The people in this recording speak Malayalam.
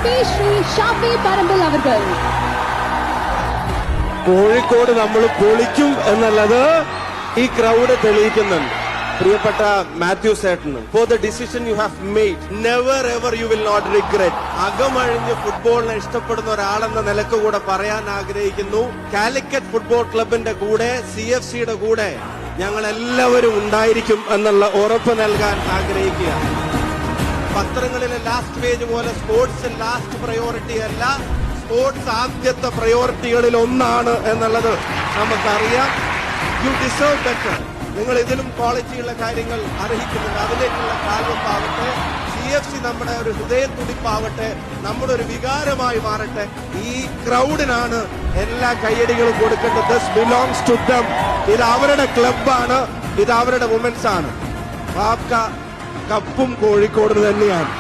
SP ശ്രീ ഷാഫി പറമ്പിൽ അവർ. കോഴിക്കോട് നമ്മൾ പൊളിക്കും എന്നുള്ളത് ഈ ക്രൗഡ് തെളിയിക്കുന്നുണ്ട്. പ്രിയപ്പെട്ട മാത്യു സേട്ടന്, for the decision you have made, never ever you will not regret. അകമഴിഞ്ഞ് ഫുട്ബോളിനെ ഇഷ്ടപ്പെടുന്ന ഒരാളെന്ന നിലക്ക് കൂടെ പറയാൻ ആഗ്രഹിക്കുന്നു, കാലിക്കറ്റ് ഫുട്ബോൾ ക്ലബിന്റെ കൂടെ CFCയുടെ കൂടെ ഞങ്ങൾ എല്ലാവരും ഉണ്ടായിരിക്കും എന്നുള്ള ഉറപ്പ് നൽകാൻ ആഗ്രഹിക്കുക. പത്രങ്ങളിലെ ലാസ്റ്റ് പേജ് പോലെ സ്പോർട്സ് ലാസ്റ്റ് പ്രയോറിറ്റി അല്ല, സ്പോർട്സ് ആദ്യത്തെ പ്രയോറിറ്റികളിൽ ഒന്നാണ് എന്നുള്ളത് നമുക്കറിയാം. U deserve better. നിങ്ങൾ ഇതിലും ക്വാളിറ്റിയുള്ള കാര്യങ്ങൾ അർഹിക്കുന്നുണ്ട്. അതിലേക്കുള്ള കാൽവെപ്പാവട്ടെ. CFC നമ്മുടെ ഒരു ഹൃദയത്തുടിപ്പാവട്ടെ, നമ്മുടെ ഒരു വികാരമായി മാറട്ടെ. ഈ ക്രൗഡിനാണ് എല്ലാ കയ്യടികളും കൊടുക്കേണ്ടത്. This belongs to them. ഇത് അവരുടെ ക്ലബാണ്, ഇത് അവരുടെ വുമൻസ് ആണ്. കപ്പും കോഴിക്കോട് തന്നെയാണ്.